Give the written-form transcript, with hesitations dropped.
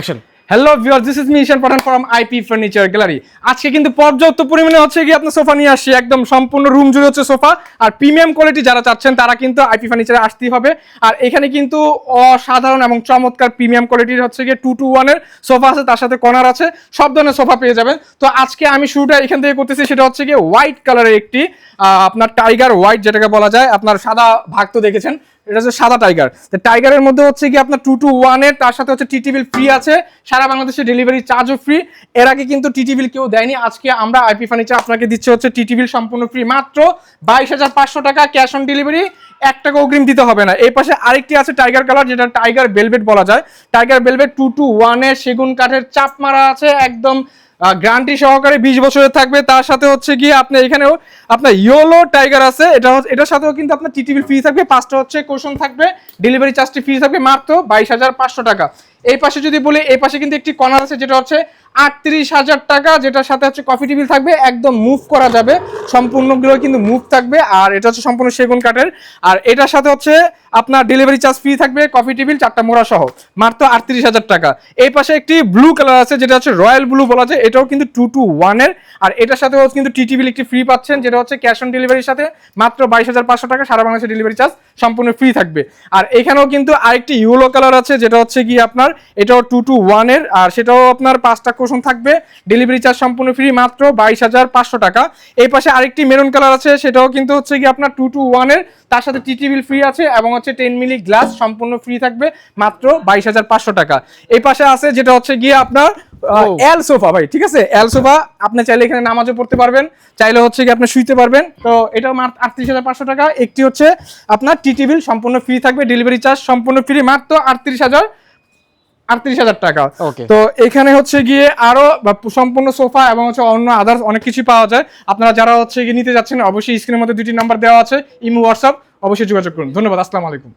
Action. Hello viewers, this is me Ishan Pathan from IP furniture gallery. আজকে কিন্তু পর্যাপ্ত পরিমাণে হচ্ছে কি আপনার সোফা নিয়ে আসছি, একদম সম্পূর্ণ রুম জুড়ে হচ্ছে সোফা। আর প্রিমিয়াম কোয়ালিটি যারা চাচ্ছেন তারা কিন্তু আইপি ফার্নিচারে আসতেই হবে। আর এখানে কিন্তু অসাধারণ এবং চমৎকার প্রিমিয়াম কোয়ালিটির হচ্ছে গিয়ে 2-to-1 এর সোফা আছে, তার সাথে কর্নার আছে, সব ধরনের সোফা পেয়ে যাবেন। তো আজকে আমি শুরুটা এখান থেকে করতেছি, সেটা হচ্ছে গিয়ে হোয়াইট কালারের একটি আপনার টাইগার হোয়াইট যেটাকে বলা যায়। আপনার সাদা ভাগ তো দেখেছেন, এটা হচ্ছে সাদা টাইগার। তো টাইগারের মধ্যে হচ্ছে কি আপনার 2-to-1 এর, তার সাথে হচ্ছে টি বিল ফ্রি আছে, সারা বাংলাদেশে ডেলিভারি চার্জও ফ্রি। এর আগে কিন্তু টি বিল কেউ দেয়নি, আজকে আমরা আইপি ফার্নিচার আপনাকে দিচ্ছে হচ্ছে টি বিল সম্পূর্ণ ফ্রি, মাত্র 22,500 টাকা, ক্যাশ অন ডেলিভারি, 1 টাকা অগ্রিম দিতে হবে না। এই পাশে আরেকটি আছে টাইগার কালার, যেটা টাইগার ভেলভেট বলা যায়। টাইগার ভেলভেট 2-to-1 এর, সেগুন কাঠের চাপ মারা আছে, একদম গ্যারান্টি সহকারে 20 বছরের থাকবে। তার সাথে হচ্ছে গিয়ে আপনার এখানেও আপনার ইয়েলো টাইগার আছে, এটার সাথেও কিন্তু আপনার টি বিল ফ্রি থাকবে, 5টা হচ্ছে কোশন থাকবে, ডেলিভারি চার্জটি ফ্রি থাকবে, মাত্র 22,500 টাকা। এই পাশে যদি বলি, এই পাশে কিন্তু একটি কর্নার আছে, যেটা হচ্ছে 38,000 টাকা, যেটার সাথে হচ্ছে কফি টেবিল থাকবে, একদম মুভ করা যাবে, সম্পূর্ণগুলো কিন্তু মুভ থাকবে। আর এটা হচ্ছে সম্পূর্ণ সেগুন কাঠের। আর এটার সাথে হচ্ছে আপনার ডেলিভারি চার্জ ফ্রি থাকবে, কফি টেবিল 4টা মোড়া সহ, মাত্র 38,000 টাকা। এই পাশে একটি ব্লু কালার আছে, যেটা হচ্ছে রয়্যাল ব্লু বলা যায়, এটাও কিন্তু 2-to-1 এর। আর এটার সাথে কিন্তু টি বিল একটি ফ্রি পাচ্ছেন, যেটা হচ্ছে ক্যাশ অন ডেলিভারির সাথে, মাত্র 22,500 টাকা, সারা বাংলাদেশে ডেলিভারি চার্জ সম্পূর্ণ ফ্রি থাকবে। আর এখানেও কিন্তু আরেকটি ইয়েলো কালার আছে, যেটা হচ্ছে কি আপনার এটাও 2-to-1 এর, আর সেটাও আপনার 5টা কোশন থাকবে, ডেলিভারি চার্জ সম্পূর্ণ ফ্রি, মাত্র 22,500 টাকা। এই পাশে আরেকটি মেরুন কালার আছে, সেটাও কিন্তু হচ্ছে কি আপনার 2-to-1 এর, তার সাথে টি বিল ফ্রি আছে, এবং হচ্ছে 10 মিলি গ্লাস সম্পূর্ণ ফ্রি থাকবে, মাত্র 22,500 টাকা। এই পাশে আছে যেটা হচ্ছে গিয়ে আপনার এল সোফা ভাই, ঠিক আছে, এল সোফা। আপনি চাইলে এখানে নামাজও পড়তে পারবেন, চাইলে হচ্ছে কি আপনি শুইতে পারবেন। তো এটাও মাত্র 38,500 টাকা। একটি হচ্ছে আপনার টি বিল সম্পূর্ণ ফ্রি থাকবে, ডেলিভারি চার্জ সম্পূর্ণ ফ্রি, মাত্র 38,000 টাকা। তো এখানে হচ্ছে গিয়ে আরো সম্পূর্ণ সোফা এবং হচ্ছে অন্য আদার্স অনেক কিছু পাওয়া যায়। আপনারা যারা হচ্ছে গিয়ে নিতে যাচ্ছেন, অবশ্যই স্ক্রিনের মধ্যে 2টি নাম্বার দেওয়া আছে, ইমো, হোয়াটসঅ্যাপ, অবশ্যই যোগাযোগ করুন। ধন্যবাদ, আসসালামু আলাইকুম।